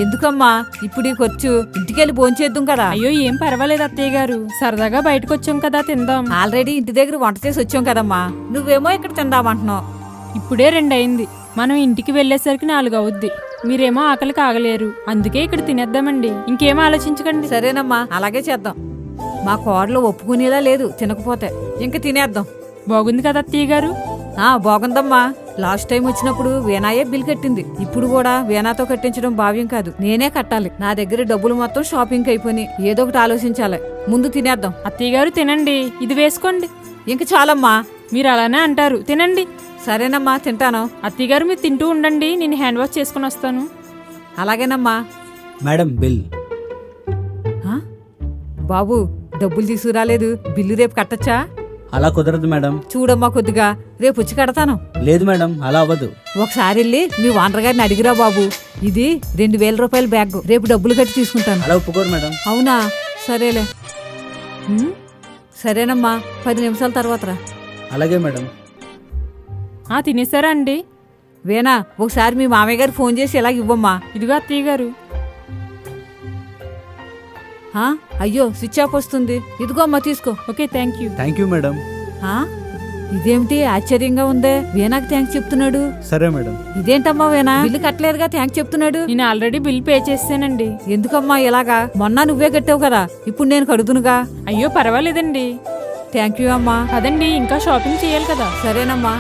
ఎందుకమ్మా ఇప్పుడు ఈ ఖర్చు? ఇంటికెళ్ళి భోంచేద్దాం కదా. అయ్యో ఏం పర్వాలేదు అత్తయ్య గారు, సరదాగా బయటకు వచ్చాం కదా తిందాం. ఆల్రెడీ ఇంటి దగ్గర వంట చేసి వచ్చాం కదమ్మా, నువ్వేమో ఇక్కడ తిందామంటున్నావు. ఇప్పుడే 2 అయింది, మనం ఇంటికి వెళ్లేసరికి 4 అవుద్ది. మీరేమో ఆకలికి ఆగలేరు, అందుకే ఇక్కడ తినేద్దామండి. ఇంకేమో ఆలోచించకండి. సరేనమ్మా, అలాగే చేద్దాం. మా కోడలు ఒప్పుకునేలా లేదు తినకపోతే. ఇంక తినేద్దాం. బాగుంది కదా అత్తయ్య గారు? బాగుందమ్మా. లాస్ట్ టైం వచ్చినప్పుడు వీణాయే బిల్ కట్టింది. ఇప్పుడు కూడా వీణాతో కట్టించడం భావ్యం కాదు, నేనే కట్టాలి. నా దగ్గర డబ్బులు మొత్తం షాపింగ్ అయిపోయి, ఏదో ఒకటి ఆలోచించాలి. ముందు తినేద్దాం. అత్తయ్య గారు తినండి, ఇది వేసుకోండి. ఇంక చాలమ్మా. మీరు అలానే అంటారు, తినండి. సరేనమ్మా, తింటాను. అత్తయ్య గారు మీరు తింటూ ఉండండి, నేను హ్యాండ్ వాష్ చేసుకుని వస్తాను. అలాగేనమ్మా. Madam bill. బాబు, డబ్బులు తీసుకురాలేదు, బిల్లు రేపు కట్టచ్చా? అలా కుదరదు మేడం. చూడమ్మా, కొద్దిగా రేపు వచ్చి కడతాను. లేదు మేడం, అలా అవ్వదు. ఒకసారి వెళ్ళి మీ ఓనర్ గారిని అడిగిరా బాబు. ఇది 2000 రూపాయల బ్యాగ్, రేపు డబ్బులు కట్టి తీసుకుంటాను. అలా ఒప్పుకోరు మేడం. అవునా? సరేలే. సరేనమ్మా, 10 నిమిషాల తర్వాత రా. అలాగే మేడం. తినేసారా అండి? వేనా, ఒకసారి మీ మామయ్య గారు ఫోన్ చేసి ఇలాగ ఇవ్వమ్మా. ఇదిగో అత్తయ్య గారు. అయ్యో, స్విచ్ ఆఫ్ వస్తుంది. ఇదిగో అమ్మా, తీసుకో. Okay, thank you. Thank you madam. ఇదేమిటి ఆశ్చర్యంగా ఉందే, వేనాకి థ్యాంక్స్ చెప్తున్నాడు. సరే మేడం. ఇదేంటమ్మా వేనా, బిల్లు కట్టలేదుగా థ్యాంక్స్ చెప్తున్నాడు? నేను ఆల్రెడీ బిల్ పే చేసానండి. ఎందుకమ్మా ఇలాగా? మొన్న నువ్వే కట్టావు కదా, ఇప్పుడు నేను కడుగునుగా. అయ్యో పర్వాలేదండి. థ్యాంక్ యూ అమ్మా. అదండి, ఇంకా షాపింగ్ చేయాలి కదా. సరేనమ్మా.